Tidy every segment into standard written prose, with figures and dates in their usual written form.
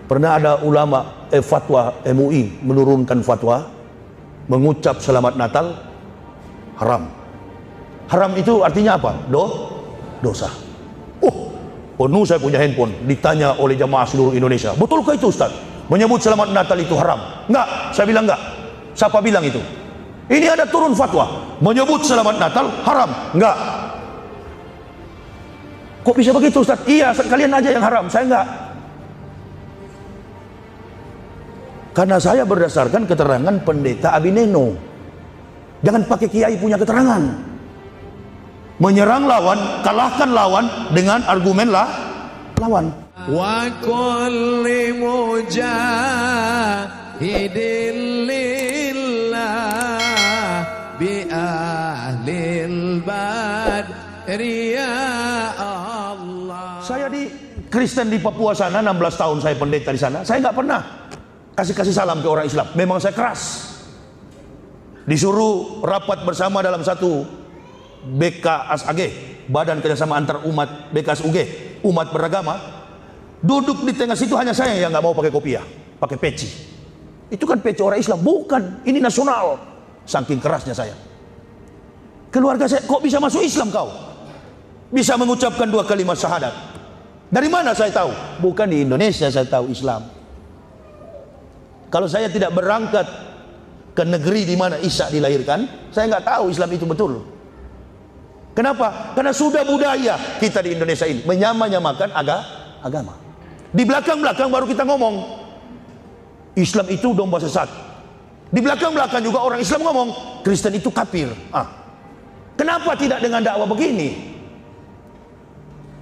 Pernah ada ulama fatwa MUI menurunkan fatwa mengucap selamat Natal haram. Haram itu artinya apa? Dosa. Penuh saya punya handphone ditanya oleh jamaah seluruh Indonesia, betulkah itu Ustaz? Menyebut selamat Natal itu haram? Enggak, saya bilang enggak. Siapa bilang itu? Ini ada turun fatwa menyebut selamat Natal haram. Enggak. Kok bisa begitu Ustaz? Iya, kalian aja yang haram, saya enggak. Karena saya berdasarkan keterangan pendeta Abineno. Jangan pakai kiai punya keterangan. Menyerang lawan, kalahkan lawan dengan argumen lawan. Wa kulli mujahidin lillah bi ahlil badri ya Allah. Saya di Kristen di Papua sana 16 tahun saya pendeta di sana. Saya nggak pernah kasih salam ke orang Islam. Memang saya keras. Disuruh rapat bersama dalam satu BKSAG, Badan Kerjasama Antar Umat BKSUG, umat beragama. Duduk di tengah situ hanya saya yang nggak mau pakai kopiah, pakai peci. Itu kan peci orang Islam, bukan. Ini nasional. Saking kerasnya saya. Keluarga saya, kok bisa masuk Islam kau? Bisa mengucapkan 2 kalimat syahadat. Dari mana saya tahu? Bukan di Indonesia saya tahu Islam. Kalau saya tidak berangkat ke negeri di mana Isa dilahirkan, saya nggak tahu Islam itu betul. Kenapa? Karena sudah budaya kita di Indonesia ini menyamakan agama. Di belakang-belakang baru kita ngomong Islam itu domba sesat. Di belakang-belakang juga orang Islam ngomong Kristen itu kafir. Kenapa tidak dengan dakwah begini?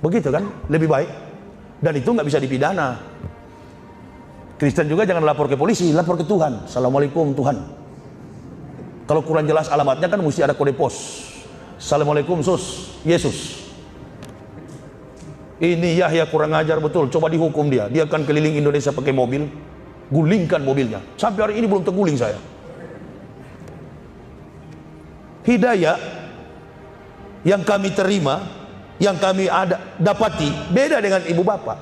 Begitu kan? Lebih baik. Dan itu nggak bisa dipidana. Kristen juga jangan lapor ke polisi, lapor ke Tuhan. Assalamualaikum Tuhan. Kalau kurang jelas alamatnya kan mesti ada kode pos. Assalamualaikum Yesus. Ini Yahya kurang ajar betul, coba dihukum dia. Dia akan keliling Indonesia pakai mobil, gulingkan mobilnya. Sampai hari ini belum terguling saya. Hidayah yang kami terima, yang kami dapati beda dengan ibu bapak.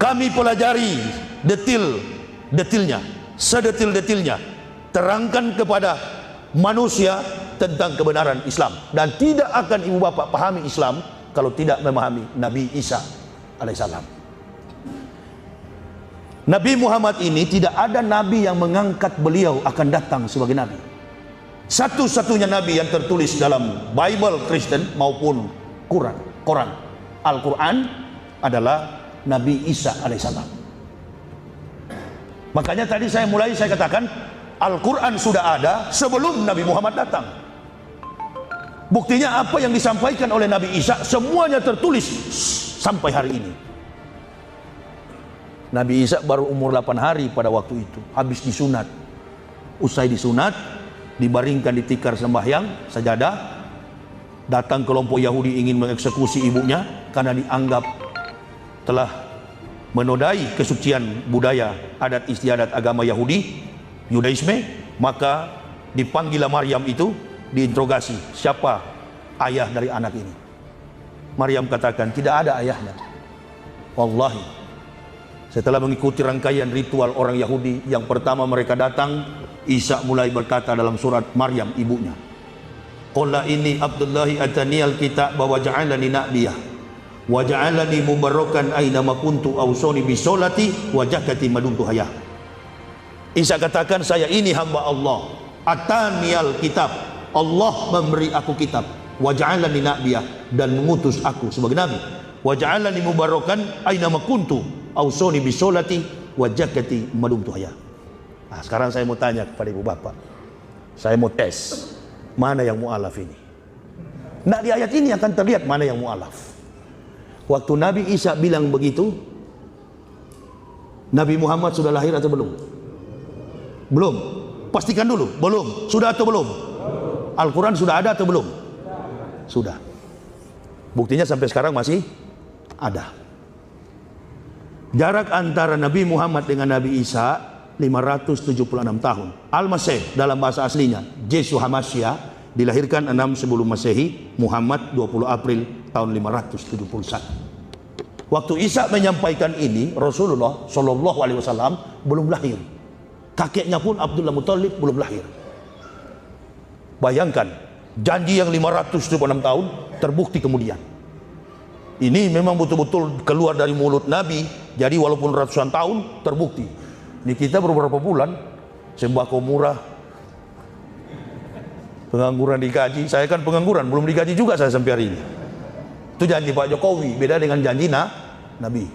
Kami pelajari detil-detilnya, sedetil-detilnya, terangkan kepada manusia tentang kebenaran Islam, dan tidak akan ibu bapak pahami Islam kalau tidak memahami Nabi Isa alaihissalam. Nabi Muhammad ini tidak ada nabi yang mengangkat beliau akan datang sebagai nabi. Satu-satunya nabi yang tertulis dalam Bible Kristen maupun Quran Al-Quran adalah Nabi Isa alaihissalam. Makanya tadi saya katakan Al-Quran sudah ada sebelum Nabi Muhammad datang. Buktinya apa yang disampaikan oleh Nabi Isa semuanya tertulis sampai hari ini. Nabi Isa baru umur 8 hari pada waktu itu, habis disunat. Usai disunat, dibaringkan di tikar sembahyang sajadah. Datang kelompok Yahudi ingin mengeksekusi ibunya karena dianggap telah menodai kesucian budaya adat istiadat agama Yahudi, Yudaisme. Maka dipanggillah Maryam itu, diinterogasi, siapa ayah dari anak ini? Maryam katakan, tidak ada ayahnya. Wallahi, setelah mengikuti rangkaian ritual orang Yahudi, yang pertama mereka datang, Isa mulai berkata dalam surat Maryam ibunya, qala inni abdullahi ataniyal kitab wa ja'alani nabiyah wa ja'alani mubarakan aina ma kuntu awsani bisolati wa zakati madumtu hayah. Isa katakan, saya ini hamba Allah, ataniyal kitab, Allah memberi aku kitab, wa ja'alani nabiyah, dan mengutus aku sebagai nabi, wa ja'alani mubarakan aina ma kuntu awsani bisolati wa zakati madumtu hayah. Nah, sekarang saya mau tanya kepada ibu bapak, saya mau tes mana yang mu'alaf ini. Nah, di ayat ini akan terlihat mana yang mu'alaf. Waktu Nabi Isa bilang begitu, Nabi Muhammad sudah lahir atau belum? Belum. Pastikan dulu, belum. Sudah atau belum? Al-Quran sudah ada atau belum? Sudah. Buktinya sampai sekarang masih ada. Jarak antara Nabi Muhammad dengan Nabi Isa 576 tahun. Al-Masih dalam bahasa aslinya Yesus Hamasya, dilahirkan 6 sebelum Masehi, Muhammad 20 April tahun 571. Waktu Isa menyampaikan ini, Rasulullah Shallallahu Alaihi Wasallam belum lahir. Kakeknya pun Abdullah Muthalib belum lahir. Bayangkan, janji yang 576 tahun terbukti kemudian. Ini memang betul-betul keluar dari mulut Nabi. Jadi walaupun ratusan tahun terbukti. Ini kita beberapa bulan sembako murah, pengangguran digaji. Saya kan pengangguran, belum digaji juga saya sampai hari ini. Itu janji Pak Jokowi, beda dengan janji Nabi.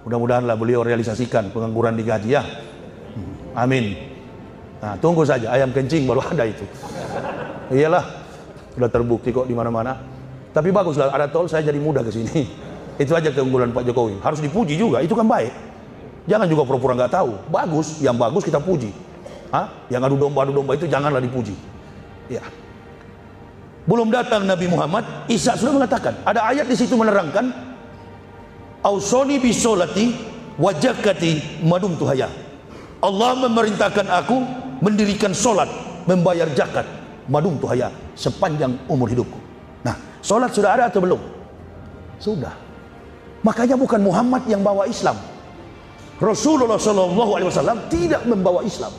Mudah-mudahanlah beliau realisasikan pengangguran digaji ya. Amin. Nah, tunggu saja, ayam kencing baru ada itu. Iyalah, sudah terbukti kok di mana-mana. Tapi baguslah ada tol, saya jadi mudah ke sini. Itu aja keunggulan Pak Jokowi. Harus dipuji juga, itu kan baik. Jangan juga pura-pura nggak tahu. Bagus, yang bagus kita puji. Yang adu domba itu janganlah dipuji. Ya. Belum datang Nabi Muhammad, Isa sudah mengatakan. Ada ayat di situ menerangkan, Ausoni bisolati wajakati madum tuhaya. Allah memerintahkan aku mendirikan solat, membayar zakat, madum tuhaya, sepanjang umur hidupku. Nah, solat sudah ada atau belum? Sudah. Makanya bukan Muhammad yang bawa Islam. Rasulullah Shallallahu Alaihi Wasallam tidak membawa Islam.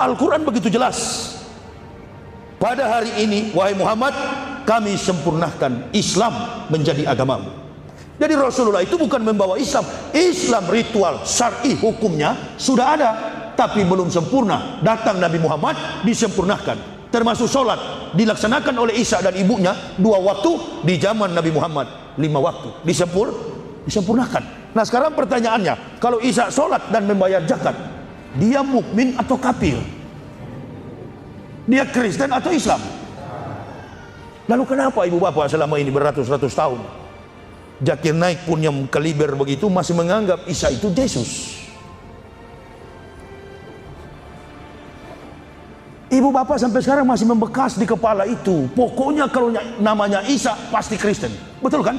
Al-Quran begitu jelas. Pada hari ini, wahai Muhammad, kami sempurnakan Islam menjadi agamamu. Jadi Rasulullah itu bukan membawa Islam. Islam ritual, syar'i hukumnya sudah ada, tapi belum sempurna. Datang Nabi Muhammad disempurnakan. Termasuk sholat dilaksanakan oleh Isa dan ibunya 2 waktu, di zaman Nabi Muhammad 5 waktu disempurnakan. Nah sekarang pertanyaannya, kalau Isa sholat dan membayar zakat, dia mukmin atau kafir? Dia Kristen atau Islam? Lalu kenapa ibu bapak selama ini beratus-ratus tahun Zakir Naik pun yang kaliber begitu masih menganggap Isa itu Yesus? Ibu bapak sampai sekarang masih membekas di kepala itu. Pokoknya kalau namanya Isa pasti Kristen. Betul kan?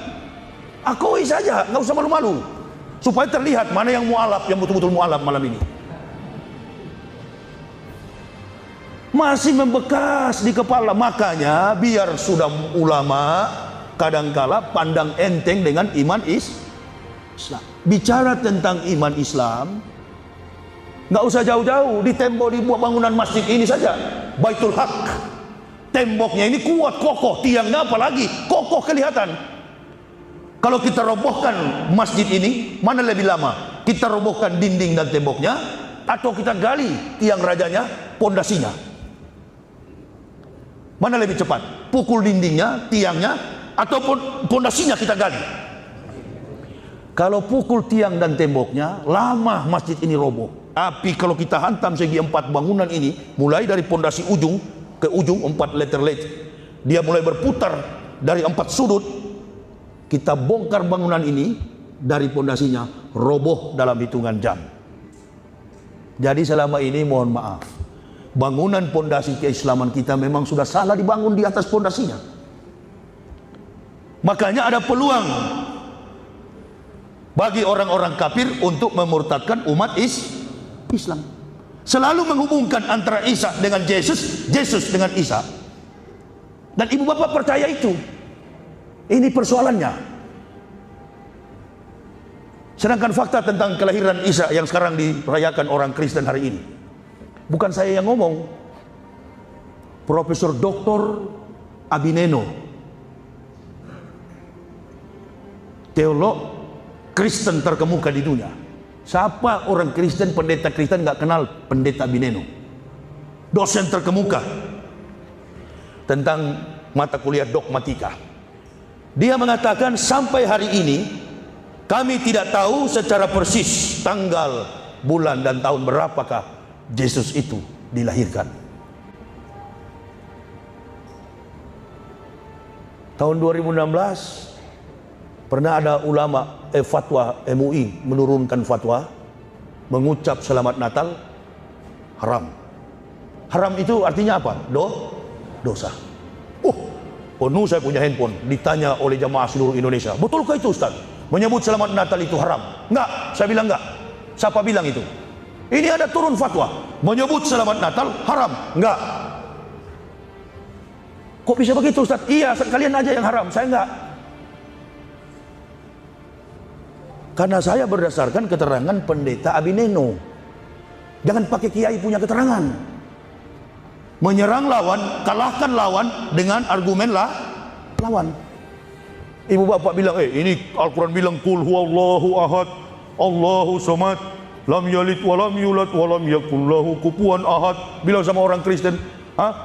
Akui saja, nggak usah malu-malu. Supaya terlihat mana yang mualaf, yang betul-betul mualaf malam ini. Masih membekas di kepala. Makanya biar sudah ulama, kadangkala pandang enteng dengan iman Islam. Bicara tentang iman Islam, nggak usah jauh-jauh, di tembok di bangunan masjid ini saja, Baitul Haq, temboknya ini kuat kokoh, tiangnya apalagi kokoh kelihatan. Kalau kita robohkan masjid ini, mana lebih lama? Kita robohkan dinding dan temboknya, atau kita gali tiang rajanya, pondasinya? Mana lebih cepat? Pukul dindingnya, tiangnya, ataupun pondasinya kita gali? Kalau pukul tiang dan temboknya, lama masjid ini roboh. Tapi kalau kita hantam segi 4 bangunan ini, mulai dari pondasi ujung ke ujung 4 letter-letter, dia mulai berputar dari 4 sudut. Kita bongkar bangunan ini dari pondasinya, roboh dalam hitungan jam. Jadi selama ini mohon maaf, bangunan pondasi keislaman kita memang sudah salah dibangun di atas pondasinya. Makanya ada peluang bagi orang-orang kafir untuk memurtadkan umat Islam. Selalu menghubungkan antara Isa dengan Yesus, Yesus dengan Isa. Dan ibu bapak percaya itu. Ini persoalannya. Sedangkan fakta tentang kelahiran Isa yang sekarang dirayakan orang Kristen hari ini, bukan saya yang ngomong. Profesor Dr. Abineno, teolog Kristen terkemuka di dunia. Siapa orang Kristen, pendeta Kristen nggak kenal pendeta Abineno? Dosen terkemuka tentang mata kuliah dogmatika. Dia mengatakan sampai hari ini kami tidak tahu secara persis tanggal, bulan dan tahun berapakah Yesus itu dilahirkan. Tahun 2016 pernah ada ulama fatwa MUI menurunkan fatwa mengucap selamat Natal haram. Haram itu artinya apa? Dosa. Penuh saya punya handphone ditanya oleh jamaah seluruh Indonesia, betulkah itu Ustaz? Menyebut selamat Natal itu haram? Enggak, saya bilang enggak. Siapa bilang itu? Ini ada turun fatwa menyebut selamat Natal haram. Enggak. Kok bisa begitu Ustaz? Iya, kalian aja yang haram, saya enggak. Karena saya berdasarkan keterangan pendeta Abineno. Jangan pakai kiai punya keterangan. Menyerang lawan, kalahkan lawan dengan argumen lawan. Ibu bapak bilang, ini Al-Quran bilang kul huwallahu ahad, Allahu samad, lam yalid walam yulad walam yakul lahu kufuwan ahad. Bilang sama orang Kristen,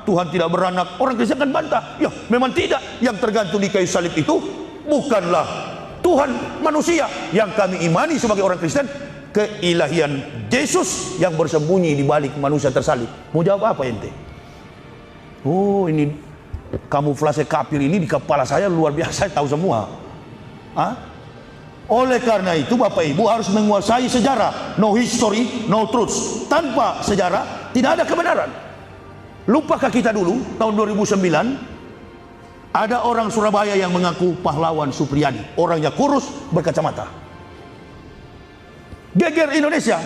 Tuhan tidak beranak. Orang Kristen kan bantah, ya memang tidak. Yang tergantung di kayu salib itu bukanlah Tuhan manusia. Yang kami imani sebagai orang Kristen, keilahian Yesus yang bersembunyi di balik manusia tersalib. Mau jawab apa ente? Oh, ini kamuflase kafir ini di kepala saya luar biasa, saya tahu semua. Oleh karena itu Bapak Ibu harus menguasai sejarah. No history, no truth. Tanpa sejarah tidak ada kebenaran. Lupakah kita dulu tahun 2009 ada orang Surabaya yang mengaku pahlawan Supriyadi. Orangnya kurus, berkacamata. Geger Indonesia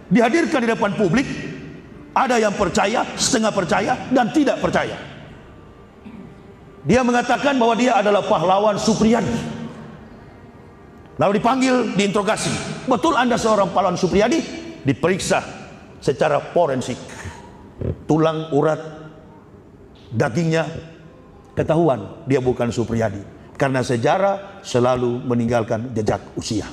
dihadirkan di depan publik. Ada yang percaya, setengah percaya, dan tidak percaya. Dia mengatakan bahwa dia adalah pahlawan Supriyadi. Lalu dipanggil, diinterogasi. Betul Anda seorang pahlawan Supriyadi? Diperiksa secara forensik. Tulang, urat, dagingnya ketahuan dia bukan Supriyadi. Karena sejarah selalu meninggalkan jejak usia.